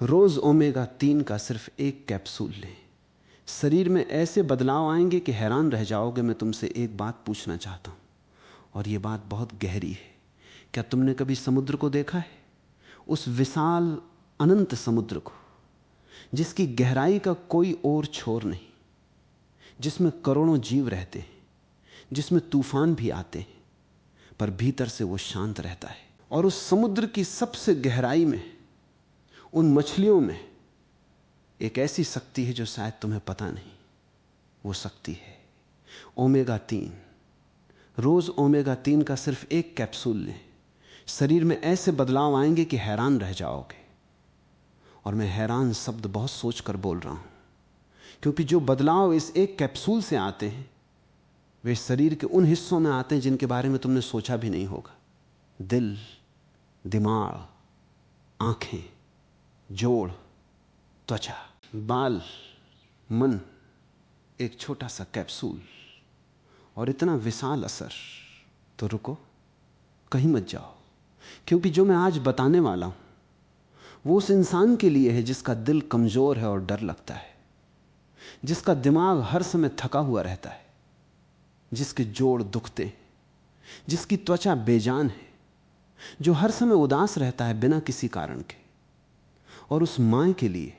रोज omega 3 का सिर्फ एक कैप्सूल लें। शरीर में ऐसे बदलाव आएंगे कि हैरान रह जाओगे। मैं तुमसे एक बात पूछना चाहता हूं, और यह बात बहुत गहरी है। क्या तुमने कभी समुद्र को देखा है? उस विशाल अनंत समुद्र को, जिसकी गहराई का कोई और छोर नहीं, जिसमें करोड़ों जीव रहते हैं, जिसमें तूफान भी आते हैं, पर भीतर से वो शांत रहता है। और उस समुद्र की सबसे गहराई में, उन मछलियों में एक ऐसी शक्ति है जो शायद तुम्हें पता नहीं। वो शक्ति है ओमेगा 3। रोज ओमेगा 3 का सिर्फ एक कैप्सूल लें। शरीर में ऐसे बदलाव आएंगे कि हैरान रह जाओगे। और मैं हैरान शब्द बहुत सोचकर बोल रहा हूं, क्योंकि जो बदलाव इस एक कैप्सूल से आते हैं वे शरीर के उन हिस्सों में आते हैं जिनके बारे में तुमने सोचा भी नहीं होगा। दिल, दिमाग, आंखें, जोड़, त्वचा, बाल, मन, एक छोटा सा कैप्सूल और इतना विशाल असर। तो रुको, कहीं मत जाओ, क्योंकि जो मैं आज बताने वाला हूं वो उस इंसान के लिए है जिसका दिल कमजोर है और डर लगता है, जिसका दिमाग हर समय थका हुआ रहता है, जिसके जोड़ दुखते हैं, जिसकी त्वचा बेजान है, जो हर समय उदास रहता है बिना किसी कारण के। और उस मां के लिए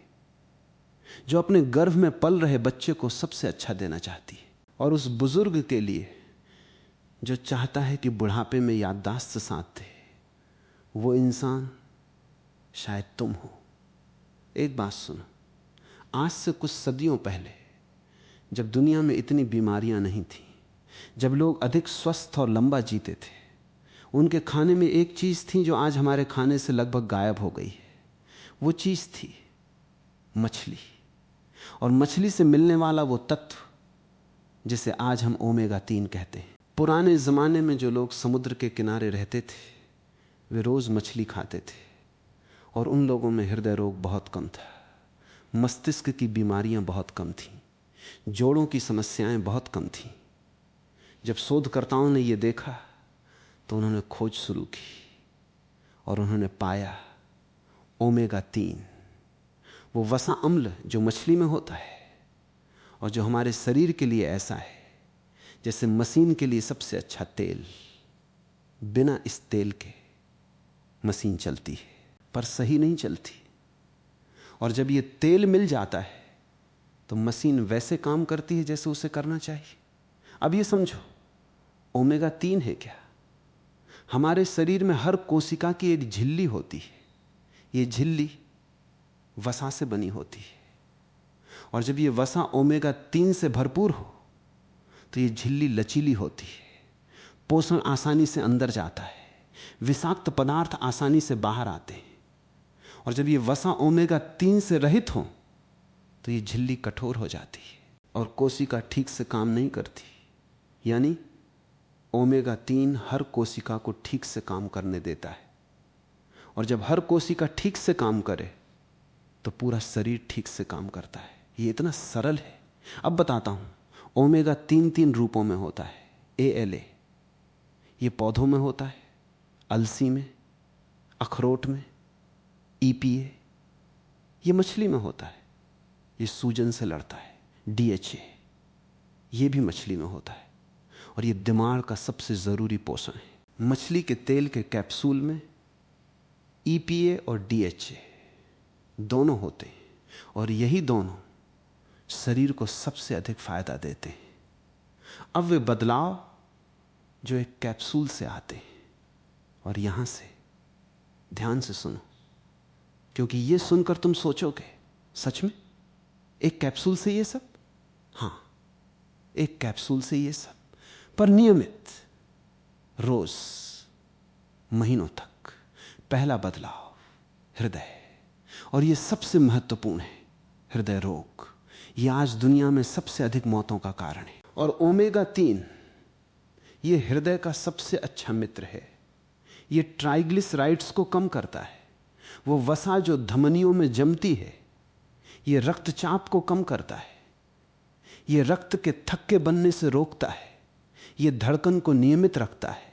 जो अपने गर्भ में पल रहे बच्चे को सबसे अच्छा देना चाहती है। और उस बुजुर्ग के लिए जो चाहता है कि बुढ़ापे में याददाश्त साथ दे। वो इंसान शायद तुम हो। एक बात सुनो, आज से कुछ सदियों पहले, जब दुनिया में इतनी बीमारियां नहीं थी, जब लोग अधिक स्वस्थ और लंबा जीते थे, उनके खाने में एक चीज थी जो आज हमारे खाने से लगभग गायब हो गई है। वो चीज थी मछली। और मछली से मिलने वाला वो तत्व जिसे आज हम ओमेगा 3 कहते हैं। पुराने जमाने में जो लोग समुद्र के किनारे रहते थे वे रोज मछली खाते थे, और उन लोगों में हृदय रोग बहुत कम था, मस्तिष्क की बीमारियां बहुत कम थीं, जोड़ों की समस्याएं बहुत कम थीं। जब शोधकर्ताओं ने यह देखा तो उन्होंने खोज शुरू की और उन्होंने पाया ओमेगा 3, वो वसा अम्ल जो मछली में होता है और जो हमारे शरीर के लिए ऐसा है जैसे मशीन के लिए सबसे अच्छा तेल। बिना इस तेल के मशीन चलती है पर सही नहीं चलती, और जब ये तेल मिल जाता है तो मशीन वैसे काम करती है जैसे उसे करना चाहिए। अब ये समझो, ओमेगा 3 है क्या? हमारे शरीर में हर कोशिका की एक झिल्ली होती है। ये झिल्ली वसा से बनी होती है, और जब ये वसा ओमेगा 3 से भरपूर हो तो ये झिल्ली लचीली होती है, पोषण आसानी से अंदर जाता है, विषाक्त पदार्थ आसानी से बाहर आते हैं। और जब ये वसा ओमेगा 3 से रहित हो तो ये झिल्ली कठोर हो जाती है और कोशिका ठीक से काम नहीं करती। यानी ओमेगा 3 हर कोशिका को ठीक से काम करने देता है, और जब हर कोशिका ठीक से काम करे तो पूरा शरीर ठीक से काम करता है। ये इतना सरल है। अब बताता हूं, ओमेगा 3 रूपों में होता है। ALA ये पौधों में होता है, अलसी में, अखरोट में। EPA ये मछली में होता है, ये सूजन से लड़ता है। DHA ये भी मछली में होता है, और ये दिमाग का सबसे जरूरी पोषण है। मछली के तेल के कैप्सूल में EPA और DHA दोनों होते हैं, और यही दोनों शरीर को सबसे अधिक फायदा देते हैं। अब वे बदलाव जो एक कैप्सूल से आते हैं, और यहां से ध्यान से सुनो, क्योंकि यह सुनकर तुम सोचोगे सच में एक कैप्सूल से ये सब? हां, एक कैप्सूल से ये सब, पर नियमित, रोज, महीनों तक। पहला बदलाव हृदय, और यह सबसे महत्वपूर्ण है। हृदय रोग यह आज दुनिया में सबसे अधिक मौतों का कारण है। और ओमेगा 3 यह हृदय का सबसे अच्छा मित्र है। यह ट्राइग्लिसराइड्स को कम करता है। वो वसा जो धमनियों में जमती है, यह रक्तचाप को कम करता है। यह रक्त के थक्के बनने से रोकता है। यह धड़कन को नियमित रखता है,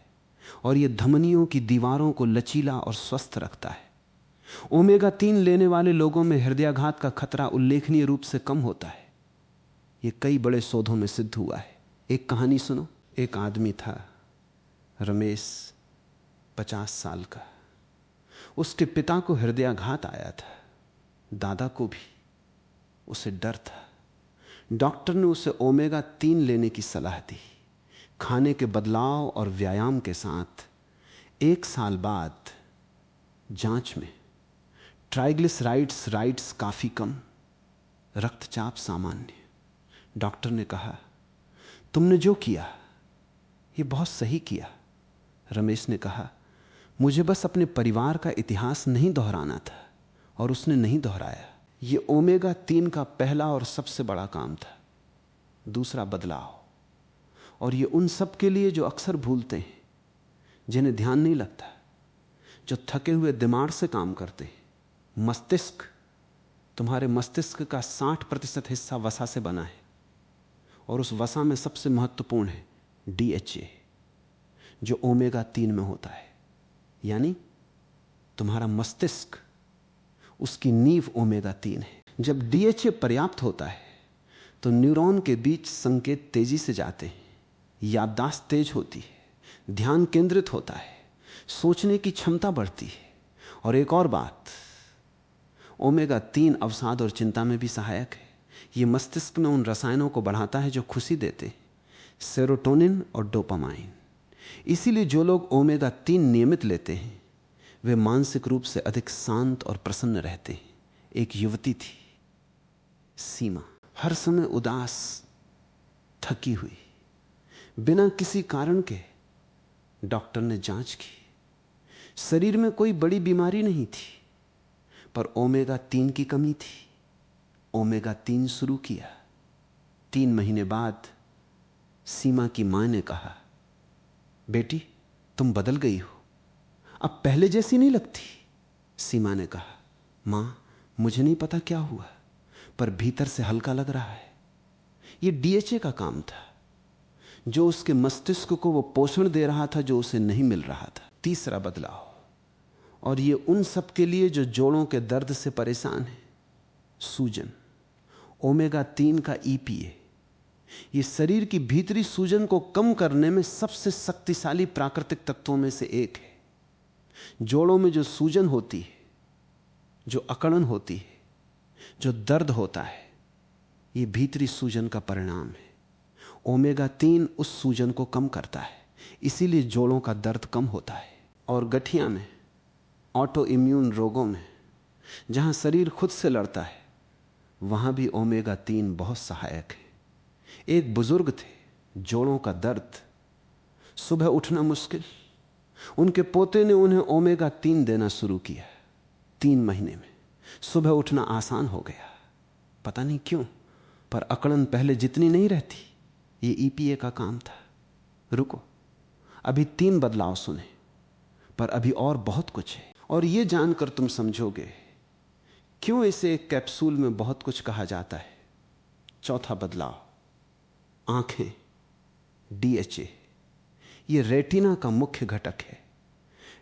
और यह धमनियों की दीवारों को लचीला और स्वस्थ रखता है। ओमेगा 3 लेने वाले लोगों में हृदयाघात का खतरा उल्लेखनीय रूप से कम होता है। यह कई बड़े शोधों में सिद्ध हुआ है। एक कहानी सुनो। एक आदमी था, रमेश, 50 साल का। उसके पिता को हृदयाघात आया था, दादा को भी। उसे डर था। डॉक्टर ने उसे ओमेगा 3 लेने की सलाह दी। खाने के बदलाव और व्यायाम के साथ 1 साल बाद जांच में ट्राइग्लिसराइड्स काफी कम, रक्तचाप सामान्य। डॉक्टर ने कहा, तुमने जो किया यह बहुत सही किया। रमेश ने कहा, मुझे बस अपने परिवार का इतिहास नहीं दोहराना था, और उसने नहीं दोहराया। यह ओमेगा 3 का पहला और सबसे बड़ा काम था। दूसरा, बदलाव। और यह उन सब के लिए जो अक्सर भूलते हैं, जिन्हें ध्यान नहीं लगता, जो थके हुए दिमाग से काम करते हैं। मस्तिष्क, तुम्हारे मस्तिष्क का 60% हिस्सा वसा से बना है, और उस वसा में सबसे महत्वपूर्ण है DHA, जो ओमेगा 3 में होता है। यानी तुम्हारा मस्तिष्क, उसकी नींव ओमेगा 3 है। जब DHA पर्याप्त होता है तो न्यूरॉन के बीच संकेत तेजी से जाते हैं, याददाश्त तेज होती है, ध्यान केंद्रित होता है, सोचने की क्षमता बढ़ती है। और एक और बात, ओमेगा 3 अवसाद और चिंता में भी सहायक है। यह मस्तिष्क में उन रसायनों को बढ़ाता है जो खुशी देते, सेरोटोनिन और डोपामाइन। इसीलिए जो लोग ओमेगा 3 नियमित लेते हैं वे मानसिक रूप से अधिक शांत और प्रसन्न रहते हैं। एक युवती थी, सीमा, हर समय उदास, थकी हुई, बिना किसी कारण के। डॉक्टर ने जांच की, शरीर में कोई बड़ी बीमारी नहीं थी, पर ओमेगा 3 की कमी थी। ओमेगा 3 शुरू किया। 3 महीने बाद सीमा की मां ने कहा, बेटी तुम बदल गई हो, अब पहले जैसी नहीं लगती। सीमा ने कहा, मां मुझे नहीं पता क्या हुआ, पर भीतर से हल्का लग रहा है। यह DHA का काम था, जो उसके मस्तिष्क को वो पोषण दे रहा था जो उसे नहीं मिल रहा था। तीसरा बदलाव, और ये उन सब के लिए जो जोड़ों के दर्द से परेशान है, सूजन। ओमेगा 3 का EPA, ये शरीर की भीतरी सूजन को कम करने में सबसे शक्तिशाली प्राकृतिक तत्वों में से एक है। जोड़ों में जो सूजन होती है, जो अकड़न होती है, जो दर्द होता है, ये भीतरी सूजन का परिणाम है। ओमेगा 3 उस सूजन को कम करता है, इसीलिए जोड़ों का दर्द कम होता है। और गठिया में, ऑटो इम्यून रोगों में, जहां शरीर खुद से लड़ता है, वहां भी ओमेगा 3 बहुत सहायक है। एक बुजुर्ग थे, जोड़ों का दर्द, सुबह उठना मुश्किल। उनके पोते ने उन्हें ओमेगा 3 देना शुरू किया। 3 महीने में सुबह उठना आसान हो गया। पता नहीं क्यों, पर अकड़न पहले जितनी नहीं रहती। ये EPA का काम था। रुको, अभी 3 बदलाव सुने, पर अभी और बहुत कुछ है। और यह जानकर तुम समझोगे क्यों इसे एक कैप्सूल में बहुत कुछ कहा जाता है। चौथा बदलाव, आंखें, DHA। यह रेटिना का मुख्य घटक है।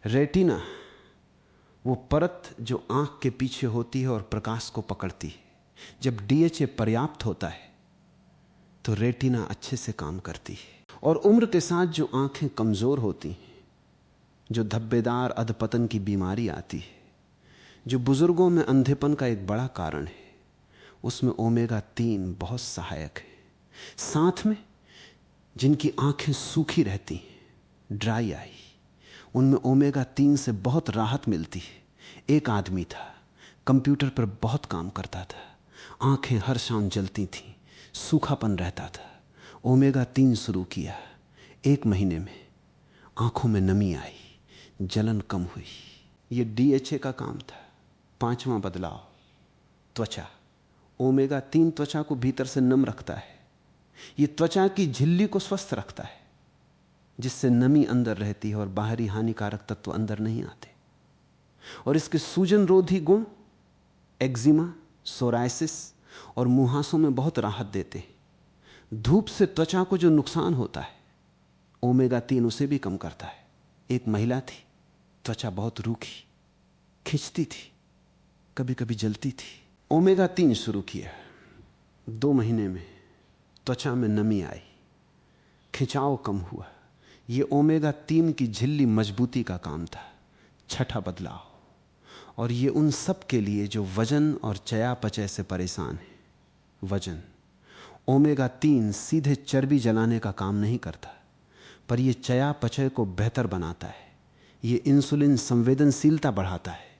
रेटिना वो परत जो आंख के पीछे होती है और प्रकाश को पकड़ती है। जब DHA पर्याप्त होता है तो रेटिना अच्छे से काम करती है। और उम्र के साथ जो आंखें कमजोर होती हैं, जो धब्बेदार अधपतन की बीमारी आती है, जो बुजुर्गों में अंधेपन का एक बड़ा कारण है, उसमें ओमेगा 3 बहुत सहायक है। साथ में जिनकी आंखें सूखी रहती हैं, ड्राई आई, उनमें ओमेगा 3 से बहुत राहत मिलती है। एक आदमी था, कंप्यूटर पर बहुत काम करता था, आंखें हर शाम जलती थीं, सूखापन रहता था। ओमेगा 3 शुरू किया, 1 महीने में आंखों में नमी आई, जलन कम हुई। यह DHA का काम था। 5वां बदलाव, त्वचा। ओमेगा 3 त्वचा को भीतर से नम रखता है। यह त्वचा की झिल्ली को स्वस्थ रखता है, जिससे नमी अंदर रहती है और बाहरी हानिकारक तत्व अंदर नहीं आते। और इसके सूजन रोधी गुण एक्जिमा, सोरायसिस और मुहासों में बहुत राहत देते हैं। धूप से त्वचा को जो नुकसान होता है, ओमेगा 3 उसे भी कम करता है। एक महिला थी, त्वचा बहुत रूखी, खिंचती थी, कभी कभी जलती थी। ओमेगा 3 शुरू किया। 2 महीने में त्वचा में नमी आई, खिंचाव कम हुआ। यह ओमेगा 3 की झिल्ली मजबूती का काम था। छठा बदलाव, और ये उन सब के लिए जो वजन और चयापचय से परेशान है। वजन, ओमेगा 3 सीधे चर्बी जलाने का काम नहीं करता, पर यह चयापचय को बेहतर बनाता है। ये इंसुलिन संवेदनशीलता बढ़ाता है,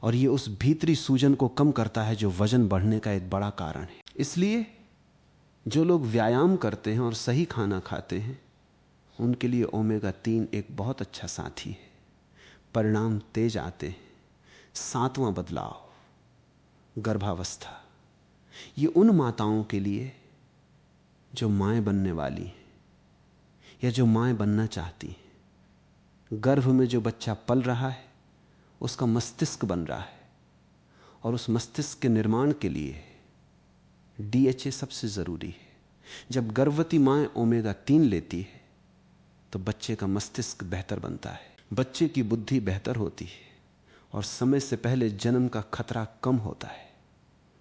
और ये उस भीतरी सूजन को कम करता है जो वजन बढ़ने का एक बड़ा कारण है। इसलिए जो लोग व्यायाम करते हैं और सही खाना खाते हैं, उनके लिए ओमेगा 3 एक बहुत अच्छा साथी है। परिणाम तेज आते हैं। 7वां बदलाव, गर्भावस्था। ये उन माताओं के लिए जो माएं बनने वाली हैं या जो माएं बनना चाहती हैं। गर्भ में जो बच्चा पल रहा है उसका मस्तिष्क बन रहा है, और उस मस्तिष्क के निर्माण के लिए DHA सबसे जरूरी है। जब गर्भवती मां ओमेगा 3 लेती है तो बच्चे का मस्तिष्क बेहतर बनता है, बच्चे की बुद्धि बेहतर होती है, और समय से पहले जन्म का खतरा कम होता है।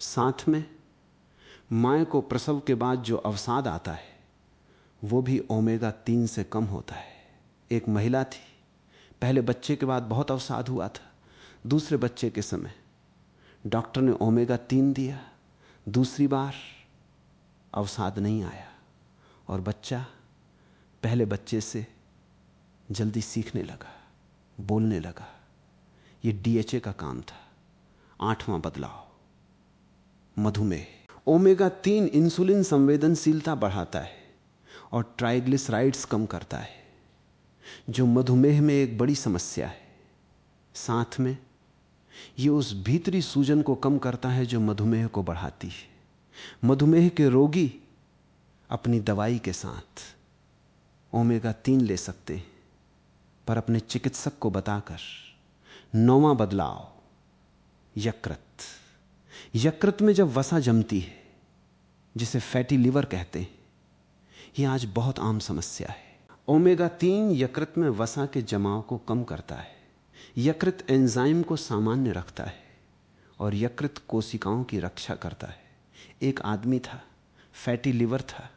साथ में मां को प्रसव के बाद जो अवसाद आता है वो भी ओमेगा 3 से कम होता है। एक महिला थी, पहले बच्चे के बाद बहुत अवसाद हुआ था। दूसरे बच्चे के समय डॉक्टर ने ओमेगा 3 दिया, दूसरी बार अवसाद नहीं आया, और बच्चा पहले बच्चे से जल्दी सीखने लगा, बोलने लगा। ये DHA का काम था। 8वां बदलाव, मधुमेह। ओमेगा 3 इंसुलिन संवेदनशीलता बढ़ाता है और ट्राइग्लिसराइड्स कम करता है, जो मधुमेह में एक बड़ी समस्या है। साथ में यह उस भीतरी सूजन को कम करता है जो मधुमेह को बढ़ाती है। मधुमेह के रोगी अपनी दवाई के साथ ओमेगा 3 ले सकते हैं, पर अपने चिकित्सक को बताकर। 9वां बदलाव, यकृत। यकृत में जब वसा जमती है, जिसे फैटी लिवर कहते हैं, यह आज बहुत आम समस्या है। ओमेगा 3 यकृत में वसा के जमाव को कम करता है। यकृत एंजाइम को सामान्य रखता है, और यकृत कोशिकाओं की रक्षा करता है। एक आदमी था, फैटी लिवर था।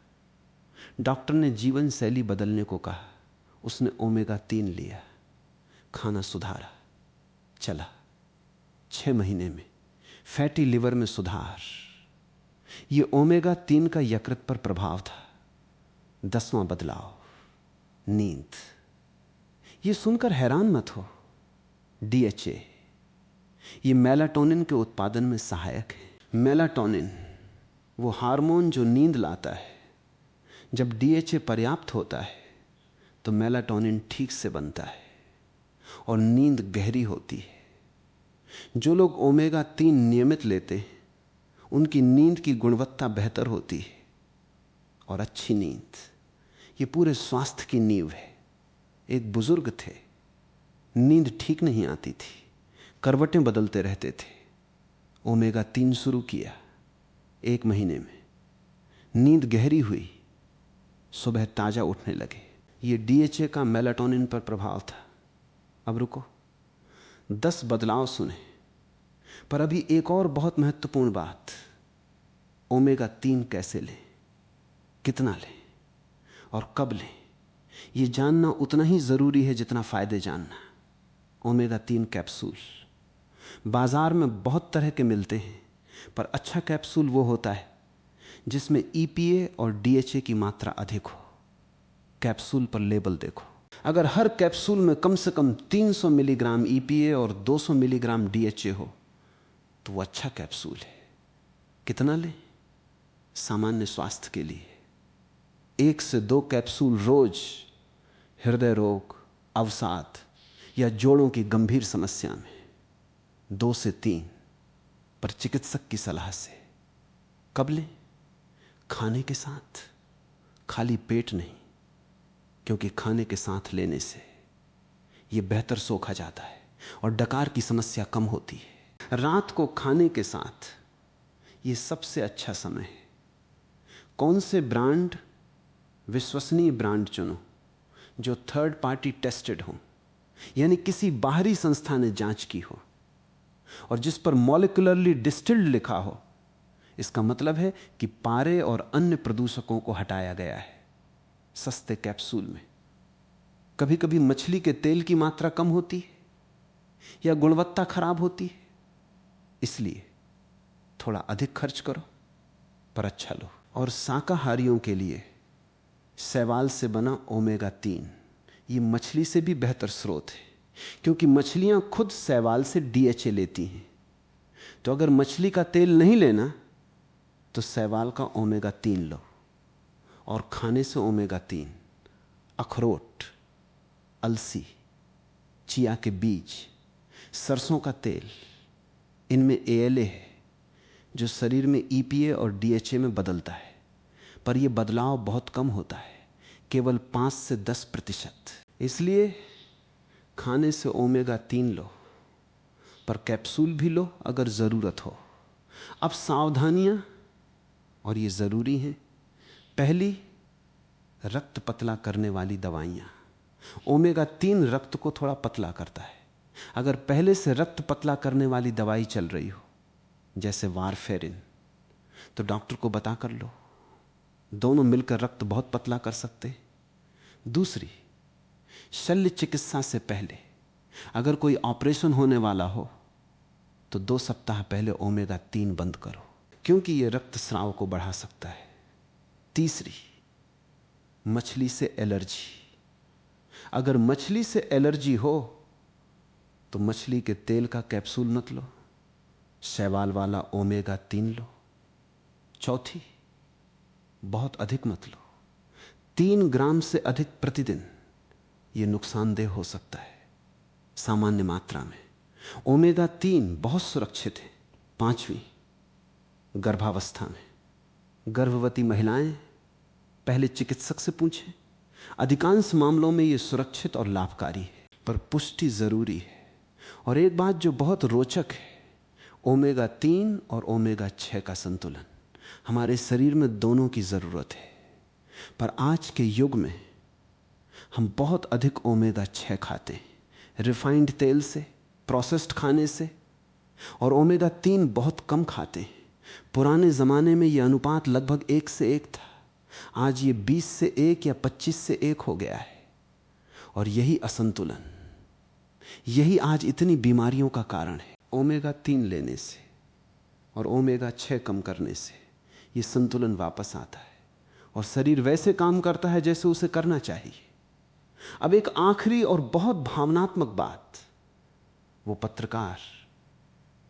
डॉक्टर ने जीवन शैली बदलने को कहा। उसने ओमेगा 3 लिया, खाना सुधारा, चला। 6 महीने में फैटी लिवर में सुधार। यह ओमेगा 3 का यकृत पर प्रभाव था। 10वां बदलाव, नींद। यह सुनकर हैरान मत हो, DHA यह मेलाटोनिन के उत्पादन में सहायक है। मेलाटोनिन वो हार्मोन जो नींद लाता है। जब DHA पर्याप्त होता है तो मेलाटोनिन ठीक से बनता है और नींद गहरी होती है। जो लोग ओमेगा 3 नियमित लेते हैं उनकी नींद की गुणवत्ता बेहतर होती है, और अच्छी नींद ये पूरे स्वास्थ्य की नींव है। एक बुजुर्ग थे, नींद ठीक नहीं आती थी, करवटें बदलते रहते थे। ओमेगा 3 शुरू किया, 1 महीने में नींद गहरी हुई, सुबह ताजा उठने लगे। ये DHA का मेलाटोनिन पर प्रभाव था। अब रुको, 10 बदलाव सुने, पर अभी एक और बहुत महत्वपूर्ण बात, ओमेगा 3 कैसे लें, कितना लें और कब लें, यह जानना उतना ही जरूरी है जितना फायदे जानना। ओमेगा 3 कैप्सूल बाजार में बहुत तरह के मिलते हैं, पर अच्छा कैप्सूल वो होता है जिसमें EPA और DHA की मात्रा अधिक हो। कैप्सूल पर लेबल देखो, अगर हर कैप्सूल में कम से कम 300 मिलीग्राम EPA और 200 मिलीग्राम DHA हो तो वो अच्छा कैप्सूल है। कितना लें? सामान्य स्वास्थ्य के लिए 1 से 2 कैप्सूल रोज, हृदय रोग, अवसाद या जोड़ों की गंभीर समस्या में 2 से 3, पर चिकित्सक की सलाह से। कब लें? खाने के साथ, खाली पेट नहीं, क्योंकि खाने के साथ लेने से यह बेहतर सोखा जाता है और डकार की समस्या कम होती है। रात को खाने के साथ यह सबसे अच्छा समय है। कौन से ब्रांड? विश्वसनीय ब्रांड चुनो जो थर्ड पार्टी टेस्टेड हो, यानी किसी बाहरी संस्था ने जांच की हो। और जिस पर मॉलिक्यूलरली डिस्टिल्ड लिखा हो, इसका मतलब है कि पारे और अन्य प्रदूषकों को हटाया गया है सस्ते कैप्सूल में। कभी कभी मछली के तेल की मात्रा कम होती है या गुणवत्ता खराब होती है, इसलिए थोड़ा अधिक खर्च करो पर अच्छा लो। और शाकाहारियों के लिए शैवाल से बना ओमेगा 3 ये मछली से भी बेहतर स्रोत है, क्योंकि मछलियां खुद शैवाल से डीएचए लेती हैं। तो अगर मछली का तेल नहीं लेना तो शैवाल का ओमेगा 3 लो। और खाने से ओमेगा 3 अखरोट, अलसी, चिया के बीज, सरसों का तेल, इनमें एएलए है जो शरीर में ईपीए और डीएचए में बदलता है, पर यह बदलाव बहुत कम होता है, केवल 5 से 10%। इसलिए खाने से ओमेगा 3 लो, पर कैप्सूल भी लो अगर जरूरत हो। अब सावधानियां, और ये जरूरी है। पहली, रक्त पतला करने वाली दवाइयां। ओमेगा 3 रक्त को थोड़ा पतला करता है। अगर पहले से रक्त पतला करने वाली दवाई चल रही हो, जैसे वारफेरिन, तो डॉक्टर को बता कर लो, दोनों मिलकर रक्त बहुत पतला कर सकते हैं। दूसरी, शल्य चिकित्सा से पहले अगर कोई ऑपरेशन होने वाला हो तो 2 सप्ताह पहले ओमेगा 3 बंद करो, क्योंकि यह रक्तस्राव को बढ़ा सकता है। तीसरी, मछली से एलर्जी। अगर मछली से एलर्जी हो तो मछली के तेल का कैप्सूल मत लो, शैवाल वाला ओमेगा 3 लो। चौथी, बहुत अधिक मत लो, 3 ग्राम से अधिक प्रतिदिन यह नुकसानदेह हो सकता है सामान्य मात्रा में। ओमेगा 3 बहुत सुरक्षित है। पांचवी, गर्भावस्था में गर्भवती महिलाएं पहले चिकित्सक से पूछें। अधिकांश मामलों में यह सुरक्षित और लाभकारी है, पर पुष्टि जरूरी है। और एक बात जो बहुत रोचक है, ओमेगा 3 और ओमेगा 6 का संतुलन। हमारे शरीर में दोनों की जरूरत है, पर आज के युग में हम बहुत अधिक ओमेगा 6 खाते हैं, रिफाइंड तेल से, प्रोसेस्ड खाने से, और ओमेगा 3 बहुत कम खाते हैं। पुराने जमाने में यह अनुपात लगभग 1 से 1 था, आज ये 20 से 1 या 25 से 1 हो गया है। और यही असंतुलन, यही आज इतनी बीमारियों का कारण है। ओमेगा 3 लेने से और ओमेगा 6 कम करने से यह संतुलन वापस आता है और शरीर वैसे काम करता है जैसे उसे करना चाहिए। अब एक आखिरी और बहुत भावनात्मक बात, वो पत्रकार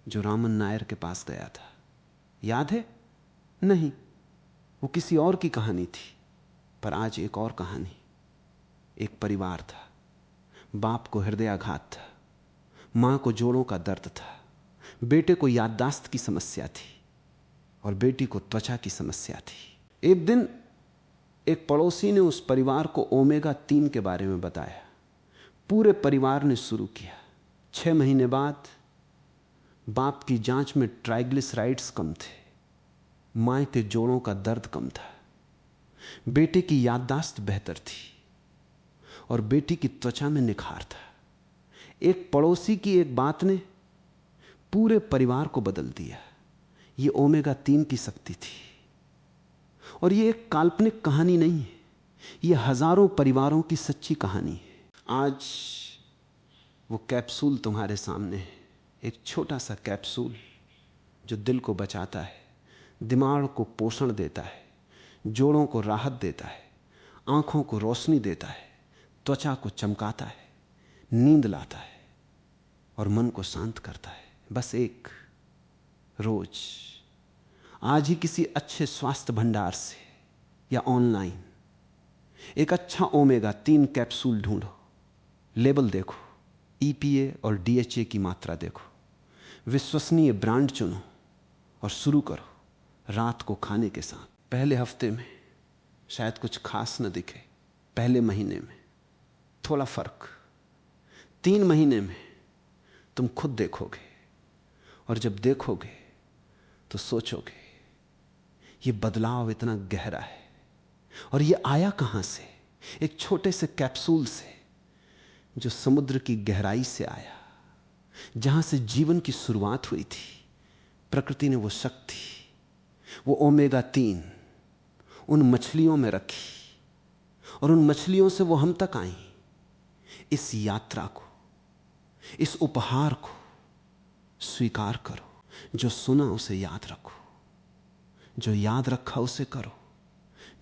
जो रामन नायर के पास गया था, याद है? नहीं, वो किसी और की कहानी थी। पर आज एक और कहानी। एक परिवार था, बाप को हृदयाघात था, मां को जोड़ों का दर्द था, बेटे को याददाश्त की समस्या थी और बेटी को त्वचा की समस्या थी। एक दिन एक पड़ोसी ने उस परिवार को ओमेगा 3 के बारे में बताया। पूरे परिवार ने शुरू किया। 6 महीने बाद बाप की जांच में ट्राइग्लिसराइड्स कम थे, मां के जोड़ों का दर्द कम था, बेटे की याददाश्त बेहतर थी और बेटी की त्वचा में निखार था। एक पड़ोसी की एक बात ने पूरे परिवार को बदल दिया। यह ओमेगा 3 की शक्ति थी। और यह एक काल्पनिक कहानी नहीं है, यह हजारों परिवारों की सच्ची कहानी है। आज वो कैप्सूल तुम्हारे सामने है, एक छोटा सा कैप्सूल जो दिल को बचाता है, दिमाग को पोषण देता है, जोड़ों को राहत देता है, आंखों को रोशनी देता है, त्वचा को चमकाता है, नींद लाता है और मन को शांत करता है। बस एक, रोज आज ही किसी अच्छे स्वास्थ्य भंडार से या ऑनलाइन एक अच्छा ओमेगा 3 कैप्सूल ढूंढो, लेबल देखो, ईपीए और डीएचए की मात्रा देखो, विश्वसनीय ब्रांड चुनो और शुरू करो रात को खाने के साथ। पहले हफ्ते में शायद कुछ खास न दिखे, पहले महीने में थोड़ा फर्क, 3 महीने में तुम खुद देखोगे और जब देखोगे तो सोचोगे ये बदलाव इतना गहरा है और ये आया कहां से? एक छोटे से कैप्सूल से जो समुद्र की गहराई से आया। जहां से जीवन की शुरुआत हुई थी, प्रकृति ने वो शक्ति, वो ओमेगा-3 उन मछलियों में रखी और उन मछलियों से वो हम तक आई। इस यात्रा को, इस उपहार को स्वीकार करो। जो सुना उसे याद रखो, जो याद रखा उसे करो।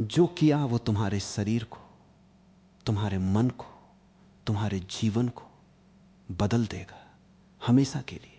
जो किया वो तुम्हारे शरीर को, तुम्हारे मन को, तुम्हारे जीवन को बदल देगा हमेशा के लिए।